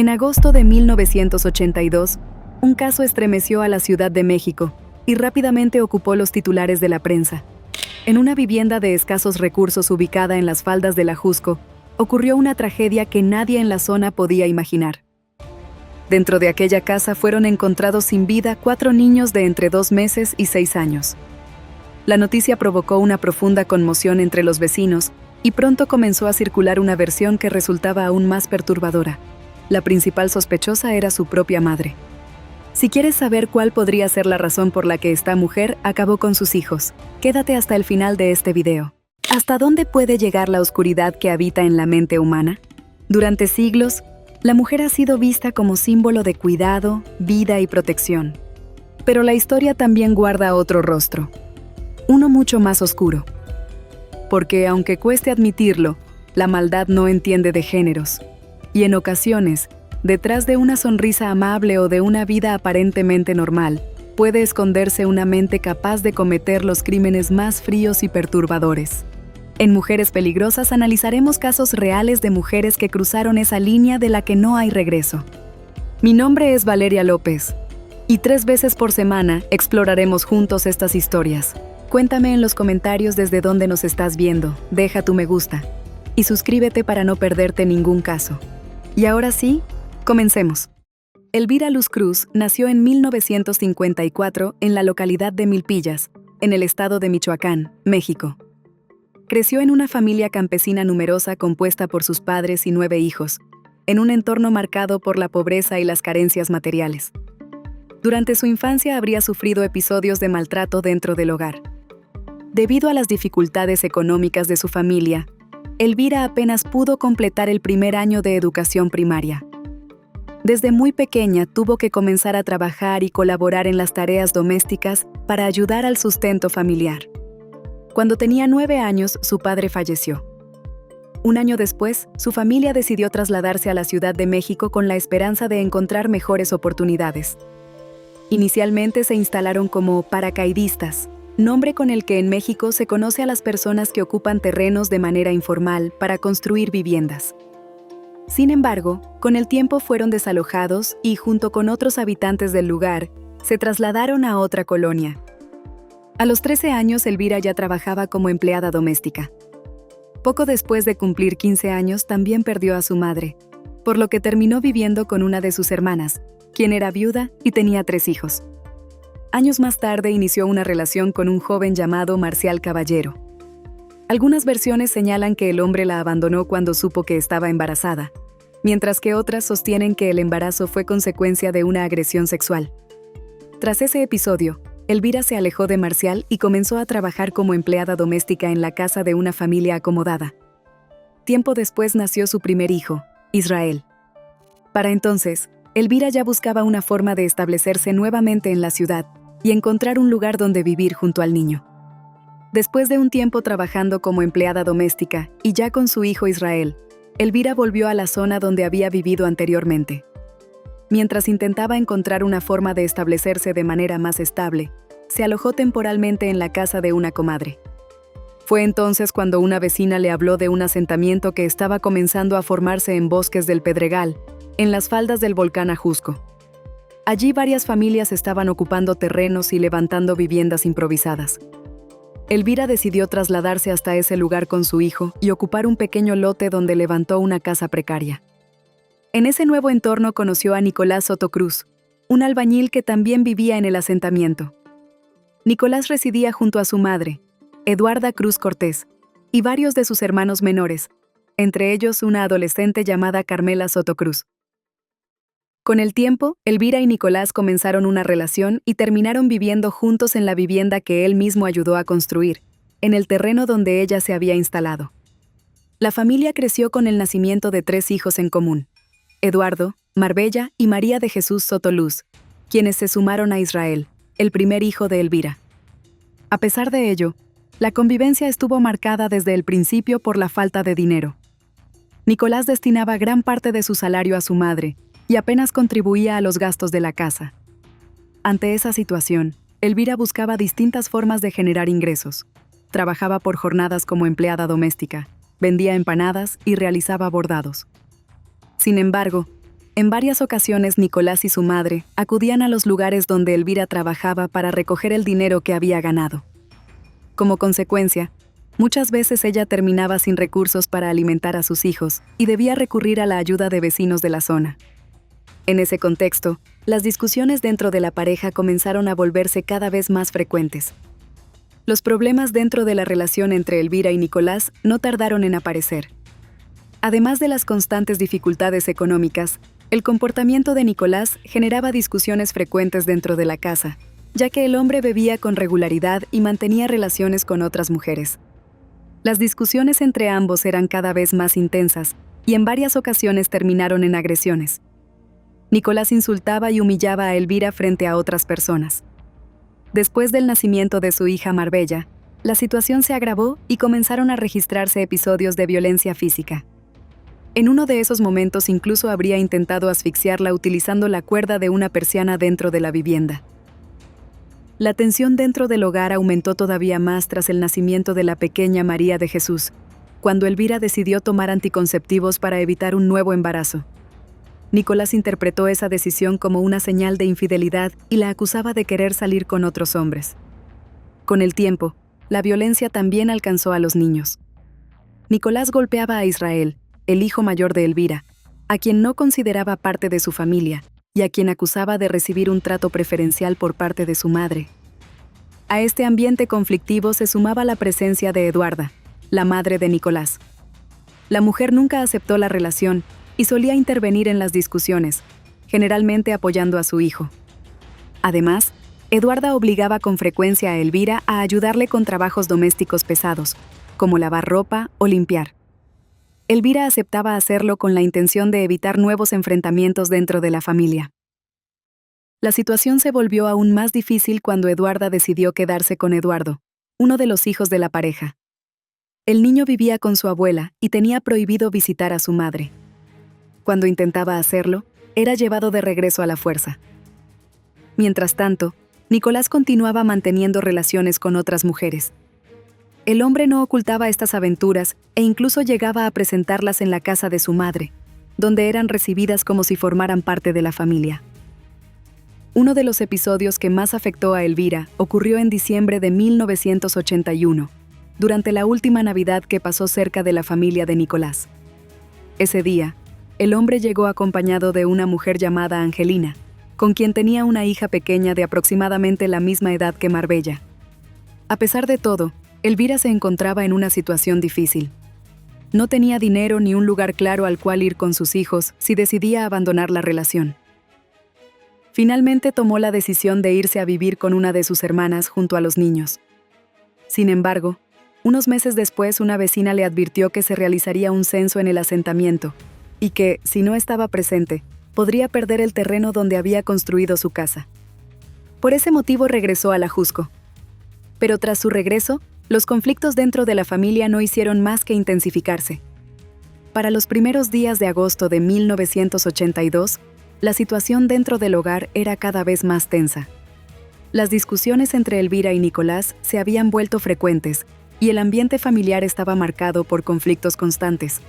En agosto de 1982, un caso estremeció a la Ciudad de México y rápidamente ocupó los titulares de la prensa. En una vivienda de escasos recursos ubicada en las faldas del Ajusco, ocurrió una tragedia que nadie en la zona podía imaginar. Dentro de aquella casa fueron encontrados sin vida 4 niños de entre 2 meses y 6 años. La noticia provocó una profunda conmoción entre los vecinos y pronto comenzó a circular una versión que resultaba aún más perturbadora. La principal sospechosa era su propia madre. Si quieres saber cuál podría ser la razón por la que esta mujer acabó con sus hijos, quédate hasta el final de este video. ¿Hasta dónde puede llegar la oscuridad que habita en la mente humana? Durante siglos, la mujer ha sido vista como símbolo de cuidado, vida y protección. Pero la historia también guarda otro rostro, uno mucho más oscuro. Porque, aunque cueste admitirlo, la maldad no entiende de géneros. Y en ocasiones, detrás de una sonrisa amable o de una vida aparentemente normal, puede esconderse una mente capaz de cometer los crímenes más fríos y perturbadores. En Mujeres Peligrosas analizaremos casos reales de mujeres que cruzaron esa línea de la que no hay regreso. Mi nombre es Valeria López, y 3 veces por semana exploraremos juntos estas historias. Cuéntame en los comentarios desde dónde nos estás viendo, deja tu me gusta, y suscríbete para no perderte ningún caso. Y ahora sí, comencemos. Elvira Luz Cruz nació en 1954 en la localidad de Milpillas, en el estado de Michoacán, México. Creció en una familia campesina numerosa compuesta por sus padres y 9 hijos, en un entorno marcado por la pobreza y las carencias materiales. Durante su infancia habría sufrido episodios de maltrato dentro del hogar. Debido a las dificultades económicas de su familia, Elvira apenas pudo completar el primer año de educación primaria. Desde muy pequeña tuvo que comenzar a trabajar y colaborar en las tareas domésticas para ayudar al sustento familiar. Cuando tenía 9 años, su padre falleció. Un año después, su familia decidió trasladarse a la Ciudad de México con la esperanza de encontrar mejores oportunidades. Inicialmente se instalaron como paracaidistas, nombre con el que en México se conoce a las personas que ocupan terrenos de manera informal para construir viviendas. Sin embargo, con el tiempo fueron desalojados y, junto con otros habitantes del lugar, se trasladaron a otra colonia. A los 13 años, Elvira ya trabajaba como empleada doméstica. Poco después de cumplir 15 años, también perdió a su madre, por lo que terminó viviendo con una de sus hermanas, quien era viuda y tenía 3 hijos. Años más tarde inició una relación con un joven llamado Marcial Caballero. Algunas versiones señalan que el hombre la abandonó cuando supo que estaba embarazada, mientras que otras sostienen que el embarazo fue consecuencia de una agresión sexual. Tras ese episodio, Elvira se alejó de Marcial y comenzó a trabajar como empleada doméstica en la casa de una familia acomodada. Tiempo después nació su primer hijo, Israel. Para entonces, Elvira ya buscaba una forma de establecerse nuevamente en la ciudad y encontrar un lugar donde vivir junto al niño. Después de un tiempo trabajando como empleada doméstica y ya con su hijo Israel, Elvira volvió a la zona donde había vivido anteriormente. Mientras intentaba encontrar una forma de establecerse de manera más estable, se alojó temporalmente en la casa de una comadre. Fue entonces cuando una vecina le habló de un asentamiento que estaba comenzando a formarse en Bosques del Pedregal, en las faldas del volcán Ajusco. Allí varias familias estaban ocupando terrenos y levantando viviendas improvisadas. Elvira decidió trasladarse hasta ese lugar con su hijo y ocupar un pequeño lote donde levantó una casa precaria. En ese nuevo entorno conoció a Nicolás Soto Cruz, un albañil que también vivía en el asentamiento. Nicolás residía junto a su madre, Eduarda Cruz Cortés, y varios de sus hermanos menores, entre ellos una adolescente llamada Carmela Soto Cruz. Con el tiempo, Elvira y Nicolás comenzaron una relación y terminaron viviendo juntos en la vivienda que él mismo ayudó a construir, en el terreno donde ella se había instalado. La familia creció con el nacimiento de 3 hijos en común: Eduardo, Marbella y María de Jesús Soto Luz, quienes se sumaron a Israel, el primer hijo de Elvira. A pesar de ello, la convivencia estuvo marcada desde el principio por la falta de dinero. Nicolás destinaba gran parte de su salario a su madre y apenas contribuía a los gastos de la casa. Ante esa situación, Elvira buscaba distintas formas de generar ingresos. Trabajaba por jornadas como empleada doméstica, vendía empanadas y realizaba bordados. Sin embargo, En varias ocasiones Nicolás y su madre acudían a los lugares donde Elvira trabajaba para recoger el dinero que había ganado. Como consecuencia, muchas veces ella terminaba sin recursos para alimentar a sus hijos y debía recurrir a la ayuda de vecinos de la zona. En ese contexto, las discusiones dentro de la pareja comenzaron a volverse cada vez más frecuentes. Los problemas dentro de la relación entre Elvira y Nicolás no tardaron en aparecer. Además de las constantes dificultades económicas, el comportamiento de Nicolás generaba discusiones frecuentes dentro de la casa, ya que el hombre bebía con regularidad y mantenía relaciones con otras mujeres. Las discusiones entre ambos eran cada vez más intensas y en varias ocasiones terminaron en agresiones. Nicolás insultaba y humillaba a Elvira frente a otras personas. Después del nacimiento de su hija Marbella, la situación se agravó y comenzaron a registrarse episodios de violencia física. En uno de esos momentos incluso habría intentado asfixiarla utilizando la cuerda de una persiana dentro de la vivienda. La tensión dentro del hogar aumentó todavía más tras el nacimiento de la pequeña María de Jesús, cuando Elvira decidió tomar anticonceptivos para evitar un nuevo embarazo. Nicolás interpretó esa decisión como una señal de infidelidad y la acusaba de querer salir con otros hombres. Con el tiempo, la violencia también alcanzó a los niños. Nicolás golpeaba a Israel, el hijo mayor de Elvira, a quien no consideraba parte de su familia y a quien acusaba de recibir un trato preferencial por parte de su madre. A este ambiente conflictivo se sumaba la presencia de Eduarda, la madre de Nicolás. La mujer nunca aceptó la relación y solía intervenir en las discusiones, generalmente apoyando a su hijo. Además, Eduarda obligaba con frecuencia a Elvira a ayudarle con trabajos domésticos pesados, como lavar ropa o limpiar. Elvira aceptaba hacerlo con la intención de evitar nuevos enfrentamientos dentro de la familia. La situación se volvió aún más difícil cuando Eduarda decidió quedarse con Eduardo, uno de los hijos de la pareja. El niño vivía con su abuela y tenía prohibido visitar a su madre. Cuando intentaba hacerlo, era llevado de regreso a la fuerza. Mientras tanto, Nicolás continuaba manteniendo relaciones con otras mujeres. El hombre no ocultaba estas aventuras e incluso llegaba a presentarlas en la casa de su madre, donde eran recibidas como si formaran parte de la familia. Uno de los episodios que más afectó a Elvira ocurrió en diciembre de 1981, durante la última Navidad que pasó cerca de la familia de Nicolás. Ese día, el hombre llegó acompañado de una mujer llamada Angelina, con quien tenía una hija pequeña de aproximadamente la misma edad que Marbella. A pesar de todo, Elvira se encontraba en una situación difícil. No tenía dinero ni un lugar claro al cual ir con sus hijos si decidía abandonar la relación. Finalmente tomó la decisión de irse a vivir con una de sus hermanas junto a los niños. Sin embargo, unos meses después una vecina le advirtió que se realizaría un censo en el asentamiento y que, si no estaba presente, podría perder el terreno donde había construido su casa. Por ese motivo regresó a la Jusco. Pero tras su regreso, los conflictos dentro de la familia no hicieron más que intensificarse. Para los primeros días de agosto de 1982, la situación dentro del hogar era cada vez más tensa. Las discusiones entre Elvira y Nicolás se habían vuelto frecuentes y el ambiente familiar estaba marcado por conflictos constantes.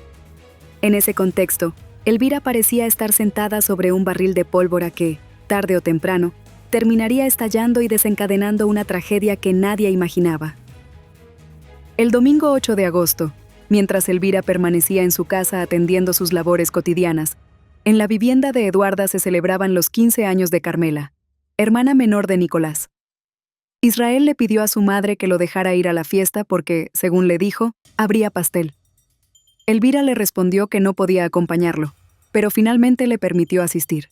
En ese contexto, Elvira parecía estar sentada sobre un barril de pólvora que, tarde o temprano, terminaría estallando y desencadenando una tragedia que nadie imaginaba. El domingo 8 de agosto, mientras Elvira permanecía en su casa atendiendo sus labores cotidianas, en la vivienda de Eduarda se celebraban los 15 años de Carmela, hermana menor de Nicolás. Israel le pidió a su madre que lo dejara ir a la fiesta porque, según le dijo, habría pastel. Elvira le respondió que no podía acompañarlo, pero finalmente le permitió asistir.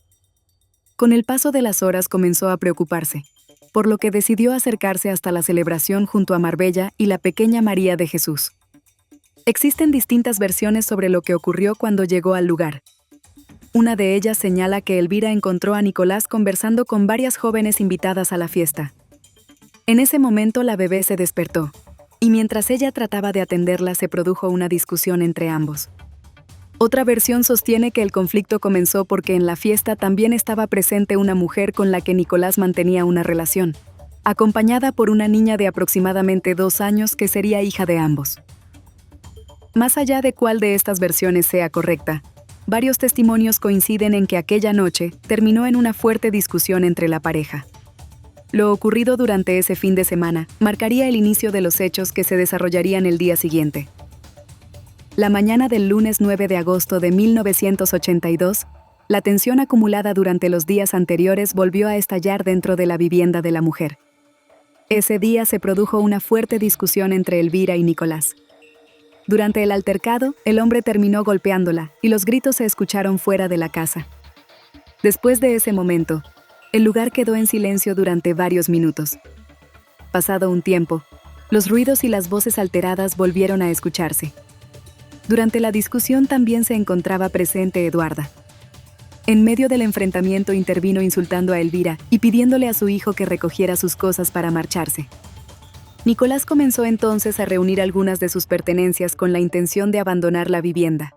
Con el paso de las horas comenzó a preocuparse, por lo que decidió acercarse hasta la celebración junto a Marbella y la pequeña María de Jesús. Existen distintas versiones sobre lo que ocurrió cuando llegó al lugar. Una de ellas señala que Elvira encontró a Nicolás conversando con varias jóvenes invitadas a la fiesta. En ese momento la bebé se despertó, y mientras ella trataba de atenderla se produjo una discusión entre ambos. Otra versión sostiene que el conflicto comenzó porque en la fiesta también estaba presente una mujer con la que Nicolás mantenía una relación, acompañada por una niña de aproximadamente 2 años que sería hija de ambos. Más allá de cuál de estas versiones sea correcta, varios testimonios coinciden en que aquella noche terminó en una fuerte discusión entre la pareja. Lo ocurrido durante ese fin de semana marcaría el inicio de los hechos que se desarrollarían el día siguiente. La mañana del lunes 9 de agosto de 1982, la tensión acumulada durante los días anteriores volvió a estallar dentro de la vivienda de la mujer. Ese día se produjo una fuerte discusión entre Elvira y Nicolás. Durante el altercado, el hombre terminó golpeándola y los gritos se escucharon fuera de la casa. Después de ese momento, el lugar quedó en silencio durante varios minutos. Pasado un tiempo, los ruidos y las voces alteradas volvieron a escucharse. Durante la discusión también se encontraba presente Eduarda. En medio del enfrentamiento intervino insultando a Elvira y pidiéndole a su hijo que recogiera sus cosas para marcharse. Nicolás comenzó entonces a reunir algunas de sus pertenencias con la intención de abandonar la vivienda.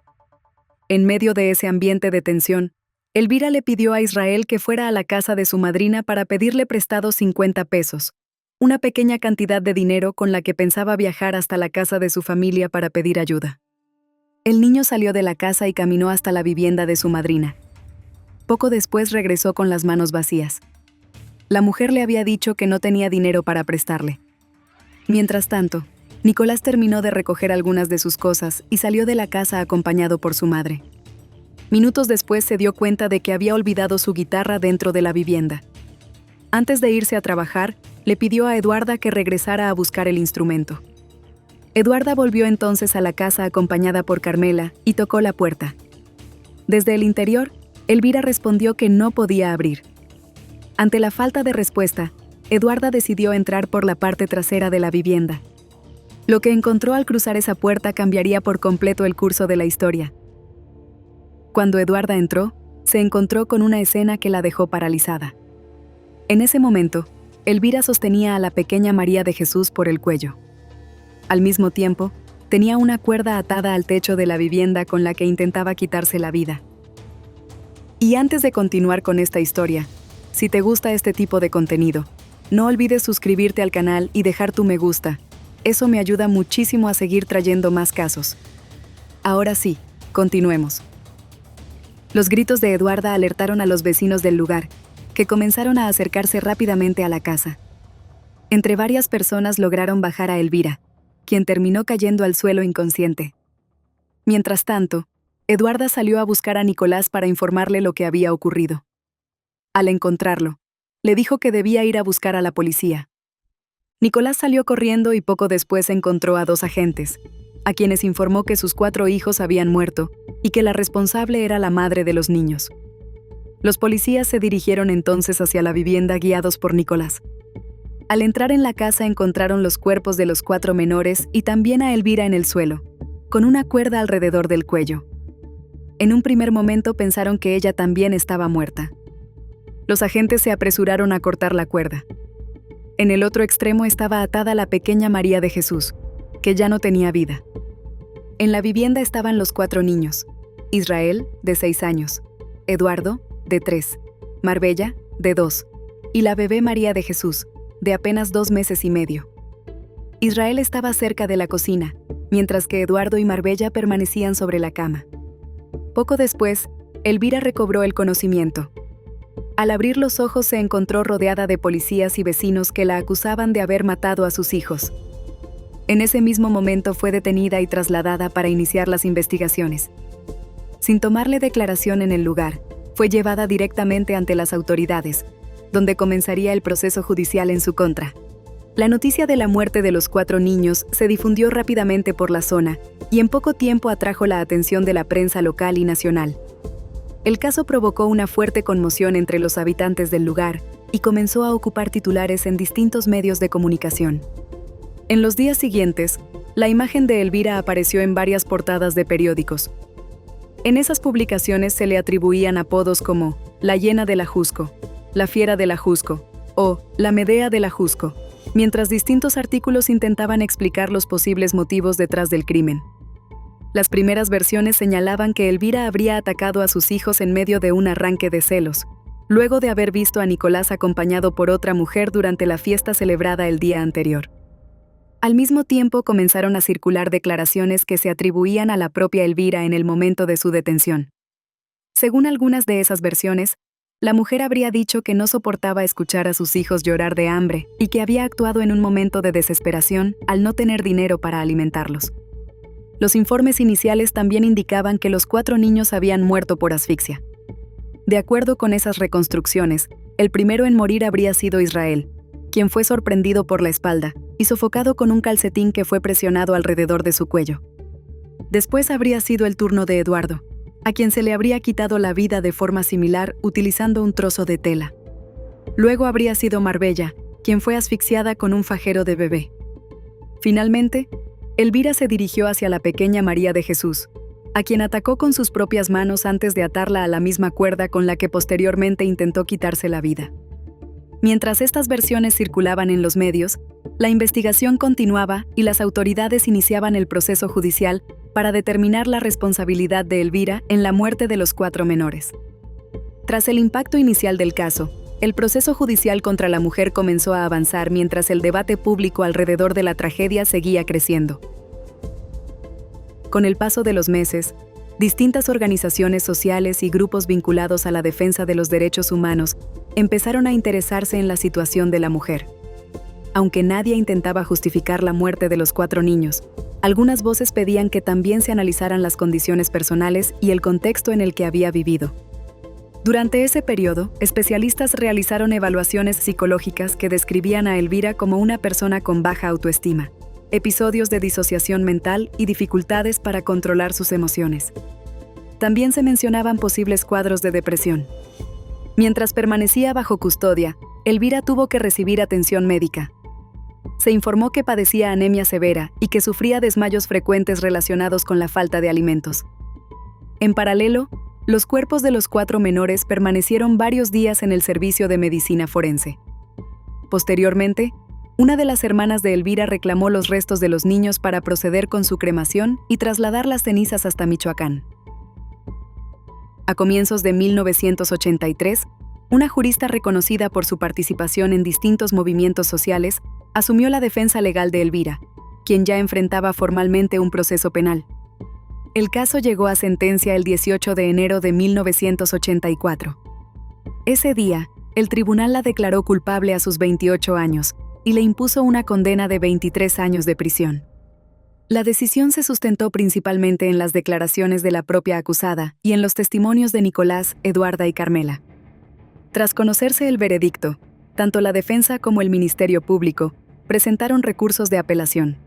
En medio de ese ambiente de tensión, Elvira le pidió a Israel que fuera a la casa de su madrina para pedirle prestado 50 pesos, una pequeña cantidad de dinero con la que pensaba viajar hasta la casa de su familia para pedir ayuda. El niño salió de la casa y caminó hasta la vivienda de su madrina. Poco después regresó con las manos vacías. La mujer le había dicho que no tenía dinero para prestarle. Mientras tanto, Nicolás terminó de recoger algunas de sus cosas y salió de la casa acompañado por su madre. Minutos después se dio cuenta de que había olvidado su guitarra dentro de la vivienda. Antes de irse a trabajar, le pidió a Eduarda que regresara a buscar el instrumento. Eduarda volvió entonces a la casa acompañada por Carmela y tocó la puerta. Desde el interior, Elvira respondió que no podía abrir. Ante la falta de respuesta, Eduarda decidió entrar por la parte trasera de la vivienda. Lo que encontró al cruzar esa puerta cambiaría por completo el curso de la historia. Cuando Eduarda entró, se encontró con una escena que la dejó paralizada. En ese momento, Elvira sostenía a la pequeña María de Jesús por el cuello. Al mismo tiempo, tenía una cuerda atada al techo de la vivienda con la que intentaba quitarse la vida. Y antes de continuar con esta historia, si te gusta este tipo de contenido, no olvides suscribirte al canal y dejar tu me gusta. Eso me ayuda muchísimo a seguir trayendo más casos. Ahora sí, continuemos. Los gritos de Eduarda alertaron a los vecinos del lugar, que comenzaron a acercarse rápidamente a la casa. Entre varias personas lograron bajar a Elvira, quien terminó cayendo al suelo inconsciente. Mientras tanto, Eduarda salió a buscar a Nicolás para informarle lo que había ocurrido. Al encontrarlo, le dijo que debía ir a buscar a la policía. Nicolás salió corriendo y poco después encontró a 2 agentes, a quienes informó que sus 4 hijos habían muerto y que la responsable era la madre de los niños. Los policías se dirigieron entonces hacia la vivienda guiados por Nicolás. Al entrar en la casa encontraron los cuerpos de los 4 menores y también a Elvira en el suelo, con una cuerda alrededor del cuello. En un primer momento pensaron que ella también estaba muerta. Los agentes se apresuraron a cortar la cuerda. En el otro extremo estaba atada la pequeña María de Jesús, que ya no tenía vida. En la vivienda estaban los 4 niños: Israel, de 6 años, Eduardo, de 3, Marbella, de 2, y la bebé María de Jesús, de apenas 2 meses y medio. Israel estaba cerca de la cocina, mientras que Eduardo y Marbella permanecían sobre la cama. Poco después, Elvira recobró el conocimiento. Al abrir los ojos se encontró rodeada de policías y vecinos que la acusaban de haber matado a sus hijos. En ese mismo momento fue detenida y trasladada para iniciar las investigaciones. Sin tomarle declaración en el lugar, fue llevada directamente ante las autoridades, donde comenzaría el proceso judicial en su contra. La noticia de la muerte de los 4 niños se difundió rápidamente por la zona y en poco tiempo atrajo la atención de la prensa local y nacional. El caso provocó una fuerte conmoción entre los habitantes del lugar y comenzó a ocupar titulares en distintos medios de comunicación. En los días siguientes, la imagen de Elvira apareció en varias portadas de periódicos. En esas publicaciones se le atribuían apodos como la Hiena del Ajusco, la Fiera del Ajusco o la Medea del Ajusco, mientras distintos artículos intentaban explicar los posibles motivos detrás del crimen. Las primeras versiones señalaban que Elvira habría atacado a sus hijos en medio de un arranque de celos, luego de haber visto a Nicolás acompañado por otra mujer durante la fiesta celebrada el día anterior. Al mismo tiempo comenzaron a circular declaraciones que se atribuían a la propia Elvira en el momento de su detención. Según algunas de esas versiones, la mujer habría dicho que no soportaba escuchar a sus hijos llorar de hambre y que había actuado en un momento de desesperación al no tener dinero para alimentarlos. Los informes iniciales también indicaban que los 4 niños habían muerto por asfixia. De acuerdo con esas reconstrucciones, el primero en morir habría sido Israel, quien fue sorprendido por la espalda y sofocado con un calcetín que fue presionado alrededor de su cuello. Después habría sido el turno de Eduardo, a quien se le habría quitado la vida de forma similar utilizando un trozo de tela. Luego habría sido Marbella, quien fue asfixiada con un fajero de bebé. Finalmente, Elvira se dirigió hacia la pequeña María de Jesús, a quien atacó con sus propias manos antes de atarla a la misma cuerda con la que posteriormente intentó quitarse la vida. Mientras estas versiones circulaban en los medios, la investigación continuaba y las autoridades iniciaban el proceso judicial para determinar la responsabilidad de Elvira en la muerte de los 4 menores. Tras el impacto inicial del caso, el proceso judicial contra la mujer comenzó a avanzar mientras el debate público alrededor de la tragedia seguía creciendo. Con el paso de los meses, distintas organizaciones sociales y grupos vinculados a la defensa de los derechos humanos empezaron a interesarse en la situación de la mujer. Aunque nadie intentaba justificar la muerte de los 4 niños, algunas voces pedían que también se analizaran las condiciones personales y el contexto en el que había vivido. Durante ese periodo, especialistas realizaron evaluaciones psicológicas que describían a Elvira como una persona con baja autoestima, episodios de disociación mental y dificultades para controlar sus emociones. También se mencionaban posibles cuadros de depresión. Mientras permanecía bajo custodia, Elvira tuvo que recibir atención médica. Se informó que padecía anemia severa y que sufría desmayos frecuentes relacionados con la falta de alimentos. En paralelo, los cuerpos de los 4 menores permanecieron varios días en el servicio de medicina forense. Posteriormente, una de las hermanas de Elvira reclamó los restos de los niños para proceder con su cremación y trasladar las cenizas hasta Michoacán. A comienzos de 1983, una jurista reconocida por su participación en distintos movimientos sociales asumió la defensa legal de Elvira, quien ya enfrentaba formalmente un proceso penal. El caso llegó a sentencia el 18 de enero de 1984. Ese día, el tribunal la declaró culpable a sus 28 años y le impuso una condena de 23 años de prisión. La decisión se sustentó principalmente en las declaraciones de la propia acusada y en los testimonios de Nicolás, Eduarda y Carmela. Tras conocerse el veredicto, tanto la defensa como el Ministerio Público presentaron recursos de apelación.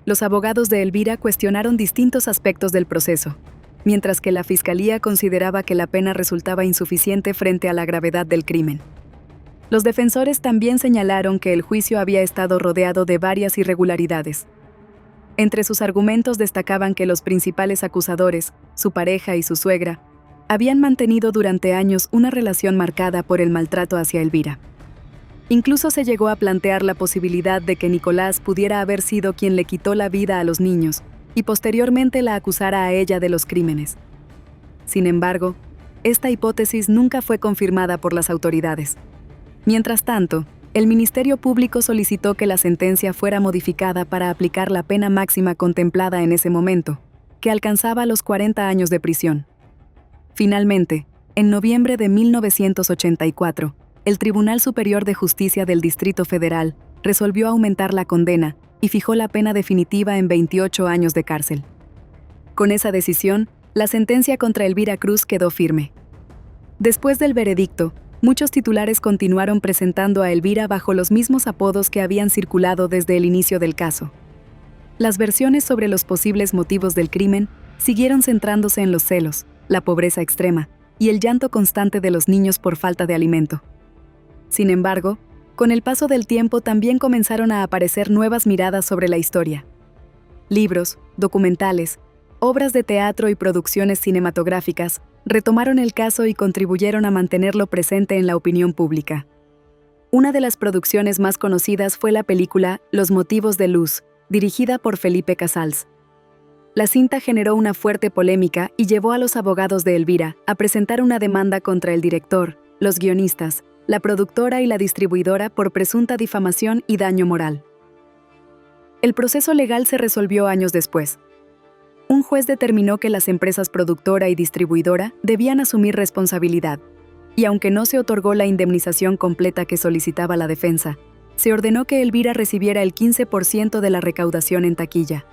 Los abogados de Elvira cuestionaron distintos aspectos del proceso, mientras que la Fiscalía consideraba que la pena resultaba insuficiente frente a la gravedad del crimen. Los defensores también señalaron que el juicio había estado rodeado de varias irregularidades. Entre sus argumentos destacaban que los principales acusadores, su pareja y su suegra, habían mantenido durante años una relación marcada por el maltrato hacia Elvira. Incluso se llegó a plantear la posibilidad de que Nicolás pudiera haber sido quien le quitó la vida a los niños y posteriormente la acusara a ella de los crímenes. Sin embargo, esta hipótesis nunca fue confirmada por las autoridades. Mientras tanto, el Ministerio Público solicitó que la sentencia fuera modificada para aplicar la pena máxima contemplada en ese momento, que alcanzaba los 40 años de prisión. Finalmente, en noviembre de 1984, el Tribunal Superior de Justicia del Distrito Federal resolvió aumentar la condena y fijó la pena definitiva en 28 años de cárcel. Con esa decisión, la sentencia contra Elvira Cruz quedó firme. Después del veredicto, muchos titulares continuaron presentando a Elvira bajo los mismos apodos que habían circulado desde el inicio del caso. Las versiones sobre los posibles motivos del crimen siguieron centrándose en los celos, la pobreza extrema y el llanto constante de los niños por falta de alimento. Sin embargo, con el paso del tiempo también comenzaron a aparecer nuevas miradas sobre la historia. Libros, documentales, obras de teatro y producciones cinematográficas retomaron el caso y contribuyeron a mantenerlo presente en la opinión pública. Una de las producciones más conocidas fue la película Los motivos de Luz, dirigida por Felipe Casals. La cinta generó una fuerte polémica y llevó a los abogados de Elvira a presentar una demanda contra el director, los guionistas, la productora y la distribuidora por presunta difamación y daño moral. El proceso legal se resolvió años después. un juez determinó que las empresas productora y distribuidora debían asumir responsabilidad, y aunque no se otorgó la indemnización completa que solicitaba la defensa, se ordenó que Elvira recibiera el 15% de la recaudación en taquilla.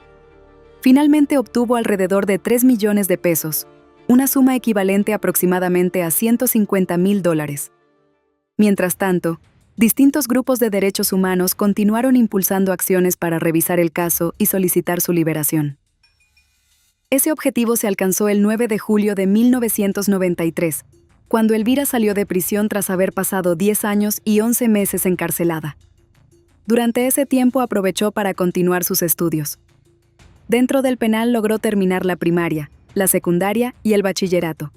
Finalmente obtuvo alrededor de 3 millones de pesos, una suma equivalente aproximadamente a $150,000. Mientras tanto, distintos grupos de derechos humanos continuaron impulsando acciones para revisar el caso y solicitar su liberación. Ese objetivo se alcanzó el 9 de julio de 1993, cuando Elvira salió de prisión tras haber pasado 10 años y 11 meses encarcelada. Durante ese tiempo aprovechó para continuar sus estudios. Dentro del penal logró terminar la primaria, la secundaria y el bachillerato.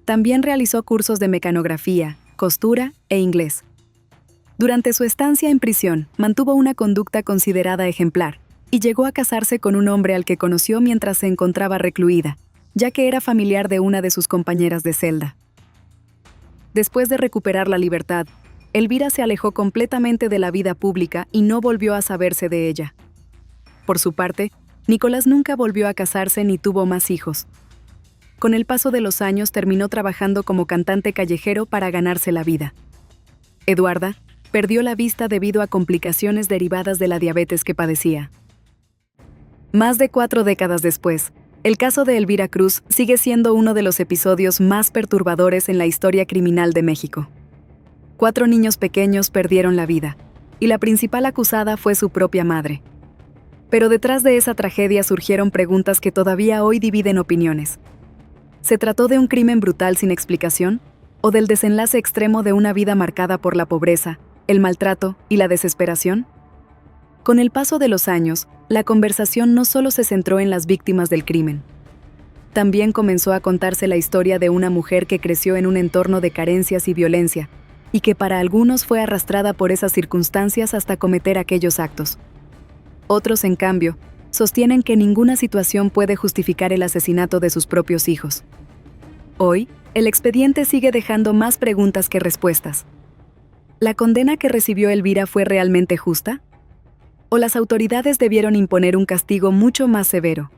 También realizó cursos de mecanografía, costura e inglés. Durante su estancia en prisión, mantuvo una conducta considerada ejemplar y llegó a casarse con un hombre al que conoció mientras se encontraba recluida, ya que era familiar de una de sus compañeras de celda. Después de recuperar la libertad, Elvira se alejó completamente de la vida pública y no volvió a saberse de ella. Por su parte, Nicolás nunca volvió a casarse ni tuvo más hijos. Con el paso de los años terminó trabajando como cantante callejero para ganarse la vida. Eduarda perdió la vista debido a complicaciones derivadas de la diabetes que padecía. Más de 4 décadas después, el caso de Elvira Cruz sigue siendo uno de los episodios más perturbadores en la historia criminal de México. 4 niños pequeños perdieron la vida, y la principal acusada fue su propia madre. Pero detrás de esa tragedia surgieron preguntas que todavía hoy dividen opiniones. ¿Se trató de un crimen brutal sin explicación? ¿O del desenlace extremo de una vida marcada por la pobreza, el maltrato y la desesperación? Con el paso de los años, la conversación no solo se centró en las víctimas del crimen. También comenzó a contarse la historia de una mujer que creció en un entorno de carencias y violencia, y que para algunos fue arrastrada por esas circunstancias hasta cometer aquellos actos. Otros, en cambio, sostienen que ninguna situación puede justificar el asesinato de sus propios hijos. Hoy, el expediente sigue dejando más preguntas que respuestas. ¿La condena que recibió Elvira fue realmente justa? ¿O las autoridades debieron imponer un castigo mucho más severo?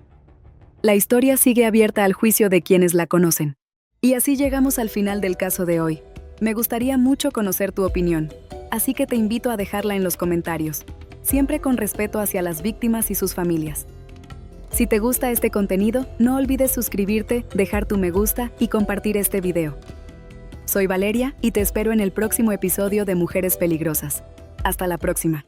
La historia sigue abierta al juicio de quienes la conocen. Y así llegamos al final del caso de hoy. Me gustaría mucho conocer tu opinión, así que te invito a dejarla en los comentarios, siempre con respeto hacia las víctimas y sus familias. Si te gusta este contenido, no olvides suscribirte, dejar tu me gusta y compartir este video. Soy Valeria y te espero en el próximo episodio de Mujeres Peligrosas. Hasta la próxima.